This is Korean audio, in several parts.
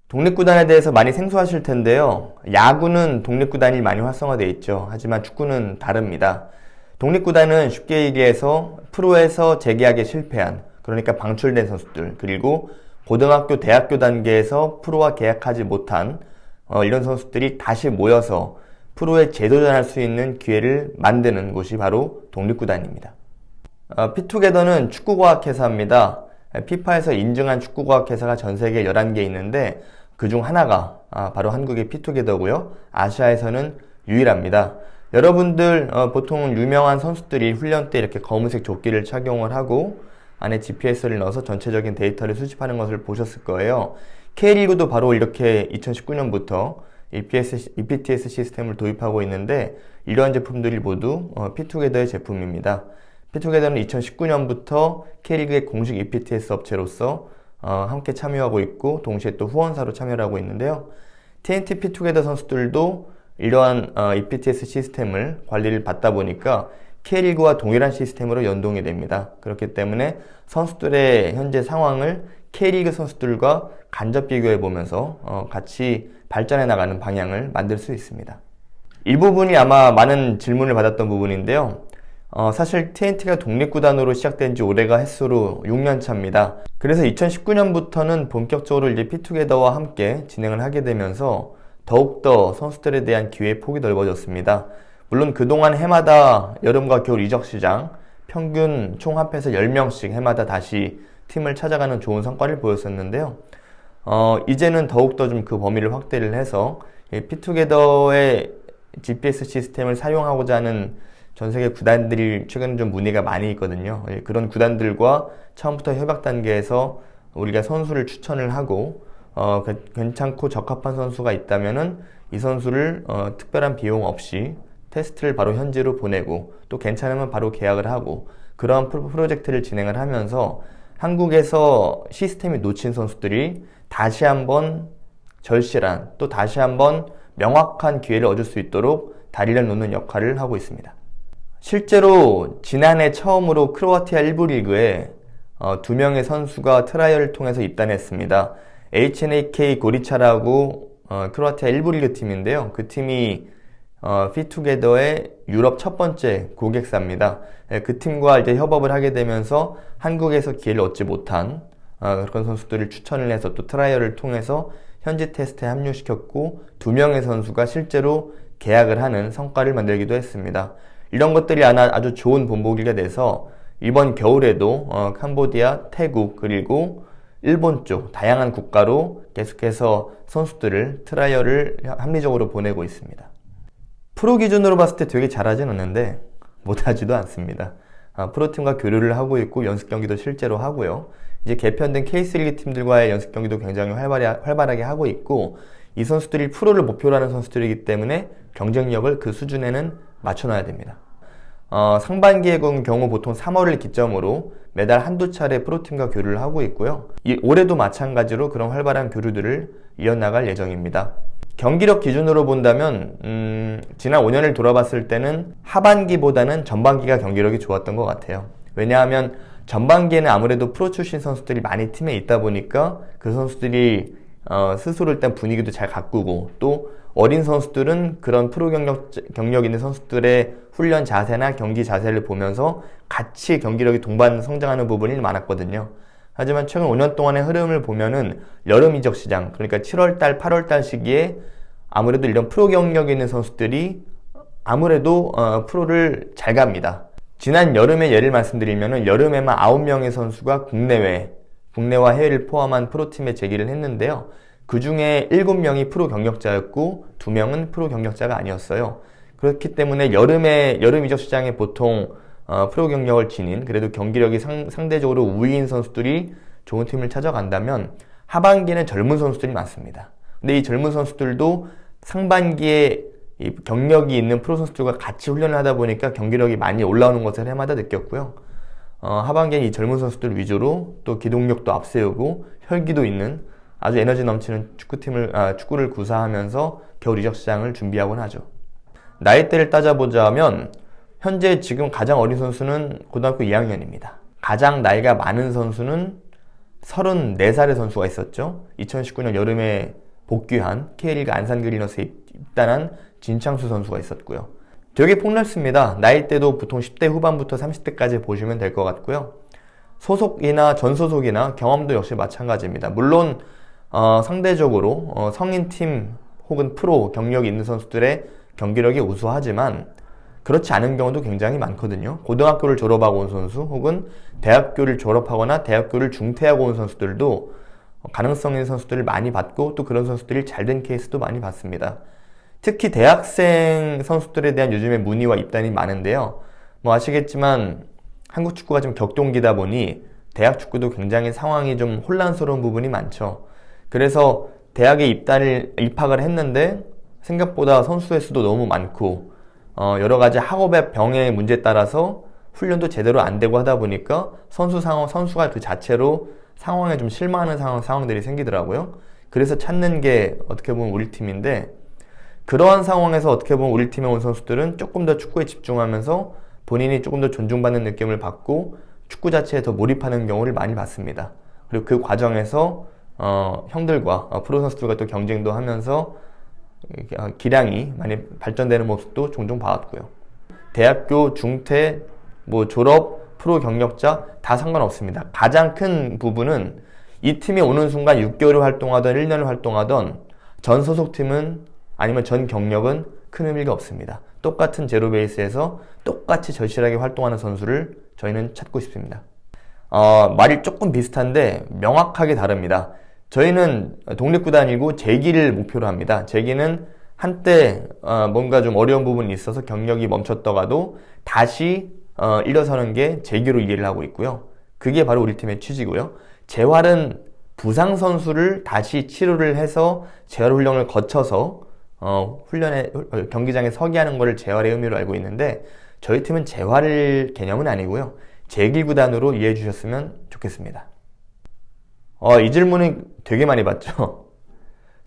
독립구단에 대해서 많이 생소하실 텐데요. 야구는 독립구단이 많이 활성화되어 있죠. 하지만 축구는 다릅니다. 독립구단은 쉽게 얘기해서 프로에서 재계약에 실패한, 그러니까 방출된 선수들, 그리고 고등학교, 대학교 단계에서 프로와 계약하지 못한 이런 선수들이 다시 모여서 프로에 재도전할 수 있는 기회를 만드는 곳이 바로 독립구단입니다. 피투게더는 축구과학회사입니다. 피파에서 인증한 축구과학회사가 전 세계에 11개 있는데 그중 하나가 바로 한국의 피투게더고요. 아시아에서는 유일합니다. 여러분들 보통 유명한 선수들이 훈련 때 이렇게 검은색 조끼를 착용을 하고 안에 GPS를 넣어서 전체적인 데이터를 수집하는 것을 보셨을 거예요. K리그도 바로 이렇게 2019년부터 EPTS 시스템을 도입하고 있는데 이러한 제품들이 모두 피투게더의 제품입니다. 피투게더는 2019년부터 K리그의 공식 EPTS 업체로서 함께 참여하고 있고 동시에 또 후원사로 참여를 하고 있는데요. TNT 피투게더 선수들도 이러한 EPTS 시스템을 관리를 받다 보니까 K리그와 동일한 시스템으로 연동이 됩니다. 그렇기 때문에 선수들의 현재 상황을 K리그 선수들과 간접 비교해 보면서 같이 발전해 나가는 방향을 만들 수 있습니다. 이 부분이 아마 많은 질문을 받았던 부분인데요. 사실 TNT가 독립구단으로 시작된 지 올해가 햇수로 6년 차입니다. 그래서 2019년부터는 본격적으로 이제 피투게더와 함께 진행을 하게 되면서 더욱더 선수들에 대한 기회의 폭이 넓어졌습니다. 물론 그동안 해마다 여름과 겨울 이적 시장 평균 총 합해서 10명씩 해마다 다시 팀을 찾아가는 좋은 성과를 보였었는데요. 이제는 더욱더 좀 그 범위를 확대를 해서 피투게더의 GPS 시스템을 사용하고자 하는 전 세계 구단들이 최근에 좀 문의가 많이 있거든요. 그런 구단들과 처음부터 협약 단계에서 우리가 선수를 추천을 하고 괜찮고 적합한 선수가 있다면은 이 선수를 특별한 비용 없이 테스트를 바로 현지로 보내고 또 괜찮으면 바로 계약을 하고 그러한 프로젝트를 진행을 하면서 한국에서 시스템이 놓친 선수들이 다시 한번 절실한 또 다시 한번 명확한 기회를 얻을 수 있도록 다리를 놓는 역할을 하고 있습니다. 실제로 지난해 처음으로 크로아티아 1부 리그에 2명의 선수가 트라이얼을 통해서 입단했습니다. HNAK 고리차라고 크로아티아 1부 리그 팀인데요. 그 팀이 피투게더의 유럽 첫 번째 고객사입니다. 그 팀과 이제 협업을 하게 되면서 한국에서 기회를 얻지 못한 그런 선수들을 추천을 해서 또 트라이얼을 통해서 현지 테스트에 합류시켰고 2명의 선수가 실제로 계약을 하는 성과를 만들기도 했습니다. 이런 것들이 아주 좋은 본보기가 돼서 이번 겨울에도 캄보디아, 태국 그리고 일본 쪽 다양한 국가로 계속해서 선수들을 트라이얼을 합리적으로 보내고 있습니다. 프로 기준으로 봤을 때 되게 잘하진 않는데 못하지도 않습니다. 프로팀과 교류를 하고 있고 연습 경기도 실제로 하고요. 이제 개편된 K3 팀들과의 연습 경기도 굉장히 활발하게 하고 있고 이 선수들이 프로를 목표로 하는 선수들이기 때문에 경쟁력을 그 수준에는 맞춰놔야 됩니다. 상반기의 경우 보통 3월을 기점으로 매달 한두 차례 프로팀과 교류를 하고 있고요. 올해도 마찬가지로 그런 활발한 교류들을 이어나갈 예정입니다. 경기력 기준으로 본다면 지난 5년을 돌아봤을 때는 하반기보다는 전반기가 경기력이 좋았던 것 같아요. 왜냐하면 전반기에는 아무래도 프로 출신 선수들이 많이 팀에 있다 보니까 그 선수들이 스스로 일단 분위기도 잘 가꾸고 또 어린 선수들은 그런 프로 경력 있는 선수들의 훈련 자세나 경기 자세를 보면서 같이 경기력이 동반 성장하는 부분이 많았거든요. 하지만 최근 5년 동안의 흐름을 보면은 여름 이적 시장, 그러니까 7월달, 8월달 시기에 아무래도 이런 프로 경력이 있는 선수들이 아무래도 프로를 잘 갑니다. 지난 여름에 예를 말씀드리면은 여름에만 9명의 선수가 국내와 해외를 포함한 프로팀에 재기를 했는데요. 그 중에 7명이 프로 경력자였고 2명은 프로 경력자가 아니었어요. 그렇기 때문에 여름 이적 시장에 보통 프로 경력을 지닌 그래도 경기력이 상대적으로 우위인 선수들이 좋은 팀을 찾아간다면 하반기에는 젊은 선수들이 많습니다. 근데 이 젊은 선수들도 상반기에 이 경력이 있는 프로 선수들과 같이 훈련을 하다 보니까 경기력이 많이 올라오는 것을 해마다 느꼈고요. 하반기에는 이 젊은 선수들 위주로 또 기동력도 앞세우고 혈기도 있는 아주 에너지 넘치는 축구를 구사하면서 겨울 이적 시장을 준비하곤 하죠. 나이대를 따져보자면 현재 지금 가장 어린 선수는 고등학교 2학년입니다. 가장 나이가 많은 선수는 34살의 선수가 있었죠. 2019년 여름에 복귀한 K리그 안산 그리너스에 입단한 진창수 선수가 있었고요. 되게 폭넓습니다. 나이대도 보통 10대 후반부터 30대까지 보시면 될 것 같고요. 소속이나 전소속이나 경험도 역시 마찬가지입니다. 물론 상대적으로 성인팀 혹은 프로 경력이 있는 선수들의 경기력이 우수하지만 그렇지 않은 경우도 굉장히 많거든요. 고등학교를 졸업하고 온 선수 혹은 대학교를 졸업하거나 대학교를 중퇴하고 온 선수들도 가능성 있는 선수들을 많이 봤고 또 그런 선수들이 잘된 케이스도 많이 봤습니다. 특히 대학생 선수들에 대한 요즘에 문의와 입단이 많은데요. 뭐 아시겠지만 한국 축구가 좀 격동기다 보니 대학 축구도 굉장히 상황이 좀 혼란스러운 부분이 많죠. 그래서 대학에 입학을 했는데 생각보다 선수의 수도 너무 많고 여러 가지 학업의 병의 문제에 따라서 훈련도 제대로 안 되고 하다 보니까 선수가 그 자체로 상황에 좀 실망하는 상황들이 생기더라고요. 그래서 찾는 게 어떻게 보면 우리 팀인데 그러한 상황에서 어떻게 보면 우리 팀에 온 선수들은 조금 더 축구에 집중하면서 본인이 조금 더 존중받는 느낌을 받고 축구 자체에 더 몰입하는 경우를 많이 봤습니다. 그리고 그 과정에서 형들과 프로 선수들과 또 경쟁도 하면서 기량이 많이 발전되는 모습도 종종 봐왔고요. 대학교, 중퇴, 졸업, 프로 경력자 다 상관없습니다. 가장 큰 부분은 이 팀이 오는 순간 6개월을 활동하던 1년을 활동하던 전 소속팀은 아니면 전 경력은 큰 의미가 없습니다. 똑같은 제로 베이스에서 똑같이 절실하게 활동하는 선수를 저희는 찾고 싶습니다. 말이 조금 비슷한데 명확하게 다릅니다. 저희는 독립구단이고 재기를 목표로 합니다. 재기는 한때 뭔가 좀 어려운 부분이 있어서 경력이 멈췄다가도 다시 일어서는 게 재기로 이해를 하고 있고요. 그게 바로 우리 팀의 취지고요. 재활은 부상 선수를 다시 치료를 해서 재활 훈련을 거쳐서 경기장에 서게 하는 것을 재활의 의미로 알고 있는데 저희 팀은 재활 개념은 아니고요. 재기 구단으로 이해해 주셨으면 좋겠습니다. 이 질문은 되게 많이 받죠.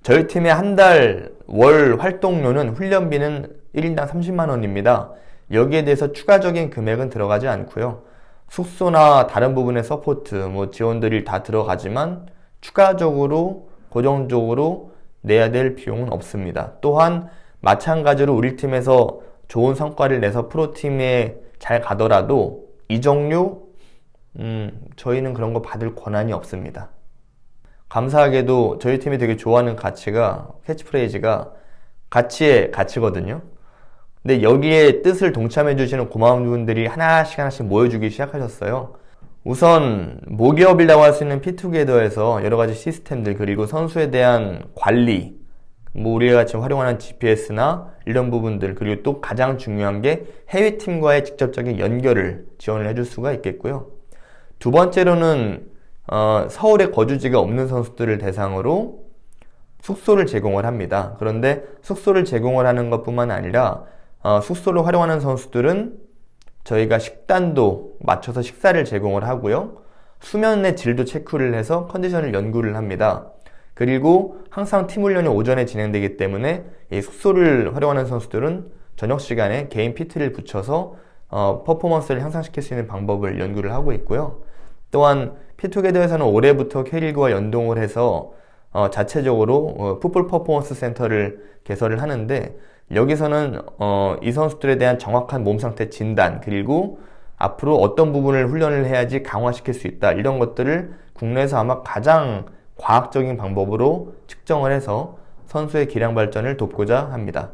저희 팀의 한 달 월 활동료는 훈련비는 1인당 30만 원입니다. 여기에 대해서 추가적인 금액은 들어가지 않고요. 숙소나 다른 부분의 서포트, 지원들이 다 들어가지만 추가적으로 고정적으로 내야 될 비용은 없습니다. 또한 마찬가지로 우리 팀에서 좋은 성과를 내서 프로팀에 잘 가더라도 이적료 저희는 그런 거 받을 권한이 없습니다. 감사하게도 저희 팀이 되게 좋아하는 캐치프레이즈가 가치의 가치거든요. 근데 여기에 뜻을 동참해 주시는 고마운 분들이 하나씩 모여주기 시작하셨어요. 우선 모기업이라고 할 수 있는 피투게더에서 여러 가지 시스템들 그리고 선수에 대한 관리 우리가 지금 활용하는 GPS나 이런 부분들 그리고 또 가장 중요한 게 해외팀과의 직접적인 연결을 지원을 해줄 수가 있겠고요. 두 번째로는 서울에 거주지가 없는 선수들을 대상으로 숙소를 제공을 합니다. 그런데 숙소를 제공을 하는 것뿐만 아니라 숙소를 활용하는 선수들은 저희가 식단도 맞춰서 식사를 제공을 하고요. 수면의 질도 체크를 해서 컨디션을 연구를 합니다. 그리고 항상 팀 훈련이 오전에 진행되기 때문에 이 숙소를 활용하는 선수들은 저녁 시간에 개인 PT를 붙여서 퍼포먼스를 향상시킬 수 있는 방법을 연구를 하고 있고요. 또한 피투게더에서는 올해부터 K리그와 연동을 해서 자체적으로 풋볼 퍼포먼스 센터를 개설을 하는데 여기서는 이 선수들에 대한 정확한 몸 상태 진단 그리고 앞으로 어떤 부분을 훈련을 해야지 강화시킬 수 있다 이런 것들을 국내에서 아마 가장 과학적인 방법으로 측정을 해서 선수의 기량 발전을 돕고자 합니다.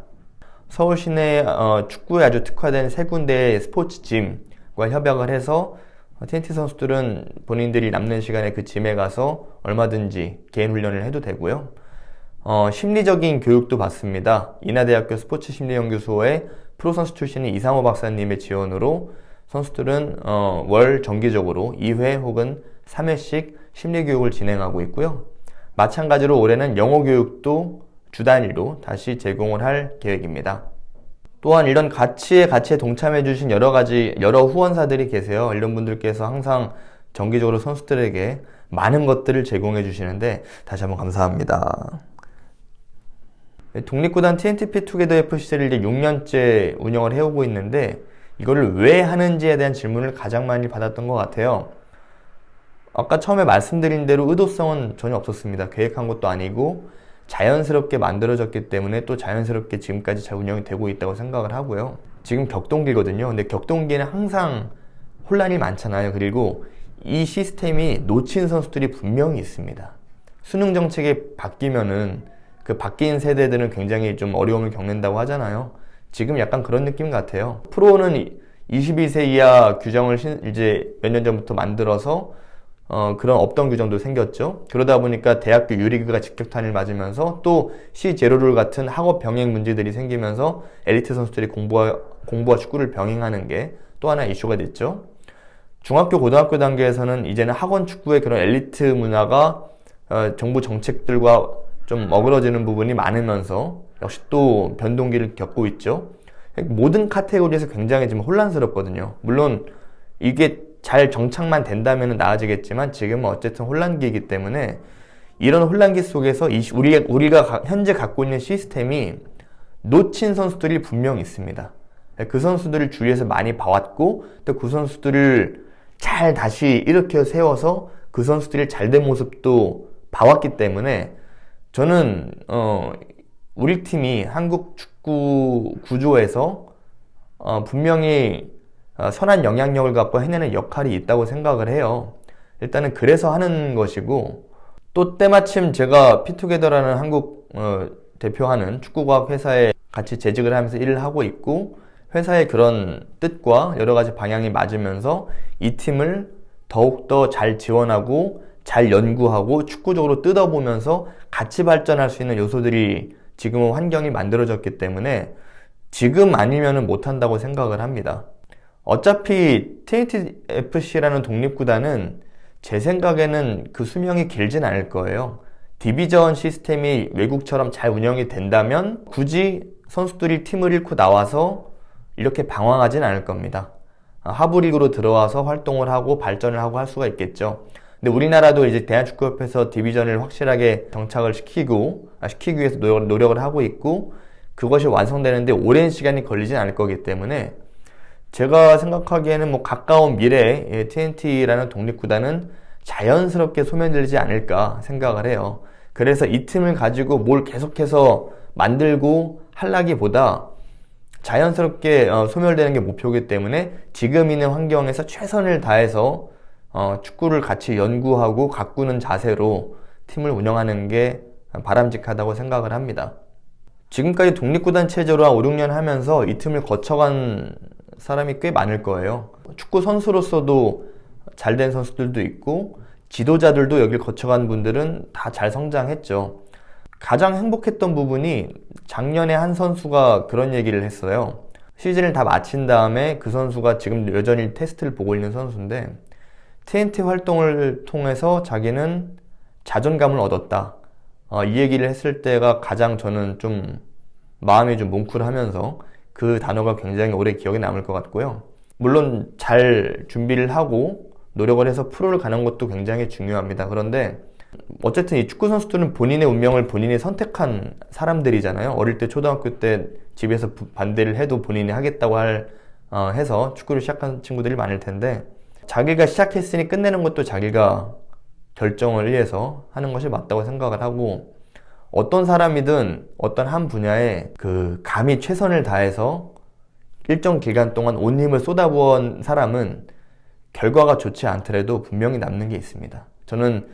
서울 시내 축구에 아주 특화된 세 군데의 스포츠 짐과 협약을 해서 TNT 선수들은 본인들이 남는 시간에 그 짐에 가서 얼마든지 개인 훈련을 해도 되고요. 심리적인 교육도 받습니다. 인하대학교 스포츠심리연구소의 프로선수 출신인 이상호 박사님의 지원으로 선수들은 월 정기적으로 2회 혹은 3회씩 심리교육을 진행하고 있고요. 마찬가지로 올해는 영어교육도 주 단위로 다시 제공을 할 계획입니다. 또한 이런 가치에 동참해 주신 여러 후원사들이 계세요. 이런 분들께서 항상 정기적으로 선수들에게 많은 것들을 제공해 주시는데 다시 한번 감사합니다. 독립구단 TNT 투게더 FC를 이제 6년째 운영을 해오고 있는데 이거를 왜 하는지에 대한 질문을 가장 많이 받았던 것 같아요. 아까 처음에 말씀드린 대로 의도성은 전혀 없었습니다. 계획한 것도 아니고 자연스럽게 만들어졌기 때문에 또 자연스럽게 지금까지 잘 운영이 되고 있다고 생각을 하고요. 지금 격동기거든요. 근데 격동기에는 항상 혼란이 많잖아요. 그리고 이 시스템이 놓친 선수들이 분명히 있습니다. 수능 정책이 바뀌면은 그 바뀐 세대들은 굉장히 좀 어려움을 겪는다고 하잖아요. 지금 약간 그런 느낌 같아요. 프로는 22세 이하 규정을 이제 몇 년 전부터 만들어서 그런 없던 규정도 생겼죠. 그러다 보니까 대학교 유리그가 직격탄을 맞으면서 또 C0룰 같은 학업 병행 문제들이 생기면서 엘리트 선수들이 공부와 축구를 병행하는 게 또 하나 이슈가 됐죠. 중학교, 고등학교 단계에서는 이제는 학원 축구의 그런 엘리트 문화가 정부 정책들과 좀 어그러지는 부분이 많으면서 역시 또 변동기를 겪고 있죠. 모든 카테고리에서 굉장히 지금 혼란스럽거든요. 물론 이게 잘 정착만 된다면 나아지겠지만 지금은 어쨌든 혼란기이기 때문에 이런 혼란기 속에서 우리가 현재 갖고 있는 시스템이 놓친 선수들이 분명히 있습니다. 그 선수들을 주위에서 많이 봐왔고 또 그 선수들을 잘 다시 일으켜 세워서 그 선수들이 잘된 모습도 봐왔기 때문에 저는 우리 팀이 한국 축구 구조에서 분명히 선한 영향력을 갖고 해내는 역할이 있다고 생각을 해요. 일단은 그래서 하는 것이고 또 때마침 제가 피투게더라는 한국 대표하는 축구과학 회사에 같이 재직을 하면서 일을 하고 있고 회사의 그런 뜻과 여러 가지 방향이 맞으면서 이 팀을 더욱더 잘 지원하고 잘 연구하고 축구적으로 뜯어보면서 같이 발전할 수 있는 요소들이 지금은 환경이 만들어졌기 때문에 지금 아니면은 못한다고 생각을 합니다. 어차피 TNT-FC라는 독립구단은 제 생각에는 그 수명이 길진 않을 거예요. 디비전 시스템이 외국처럼 잘 운영이 된다면 굳이 선수들이 팀을 잃고 나와서 이렇게 방황하진 않을 겁니다. 하부리그로 들어와서 활동을 하고 발전을 하고 할 수가 있겠죠. 근데 우리나라도 이제 대한축구협회에서 디비전을 확실하게 정착을 시키기 위해서 노력을 하고 있고 그것이 완성되는데 오랜 시간이 걸리진 않을 거기 때문에 제가 생각하기에는 뭐 가까운 미래에 TNT라는 독립구단은 자연스럽게 소멸되지 않을까 생각을 해요. 그래서 이 팀을 가지고 뭘 계속해서 만들고 하려기보다 자연스럽게 소멸되는 게 목표이기 때문에 지금 있는 환경에서 최선을 다해서 축구를 같이 연구하고 가꾸는 자세로 팀을 운영하는 게 바람직하다고 생각을 합니다. 지금까지 독립구단 체제로 한 5, 6년 하면서 이 틈을 거쳐간 사람이 꽤 많을 거예요. 축구 선수로서도 잘된 선수들도 있고 지도자들도 여길 거쳐간 분들은 다 잘 성장했죠. 가장 행복했던 부분이 작년에 한 선수가 그런 얘기를 했어요. 시즌을 다 마친 다음에 그 선수가 지금 여전히 테스트를 보고 있는 선수인데 TNT 활동을 통해서 자기는 자존감을 얻었다. 이 얘기를 했을 때가 가장 저는 좀 마음이 좀 뭉클하면서 그 단어가 굉장히 오래 기억에 남을 것 같고요. 물론 잘 준비를 하고 노력을 해서 프로를 가는 것도 굉장히 중요합니다. 그런데 어쨌든 이 축구 선수들은 본인의 운명을 본인이 선택한 사람들이잖아요. 어릴 때 초등학교 때 집에서 반대를 해도 본인이 하겠다고 해서 축구를 시작한 친구들이 많을 텐데 자기가 시작했으니 끝내는 것도 자기가 결정을 위해서 하는 것이 맞다고 생각을 하고 어떤 사람이든 어떤 한 분야에 감히 최선을 다해서 일정 기간 동안 온 힘을 쏟아부은 사람은 결과가 좋지 않더라도 분명히 남는 게 있습니다. 저는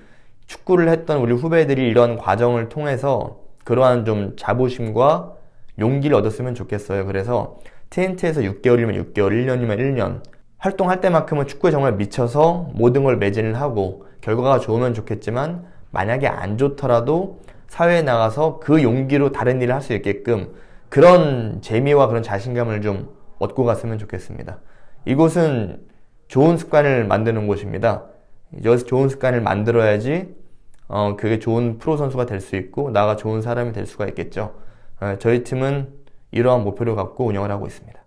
축구를 했던 우리 후배들이 이런 과정을 통해서 그러한 좀 자부심과 용기를 얻었으면 좋겠어요. 그래서 TNT에서 6개월이면 6개월, 1년이면 1년 활동할 때만큼은 축구에 정말 미쳐서 모든 걸 매진을 하고 결과가 좋으면 좋겠지만 만약에 안 좋더라도 사회에 나가서 그 용기로 다른 일을 할 수 있게끔 그런 재미와 그런 자신감을 좀 얻고 갔으면 좋겠습니다. 이곳은 좋은 습관을 만드는 곳입니다. 여기서 좋은 습관을 만들어야지 그게 좋은 프로 선수가 될 수 있고 나가 좋은 사람이 될 수가 있겠죠. 저희 팀은 이러한 목표를 갖고 운영을 하고 있습니다.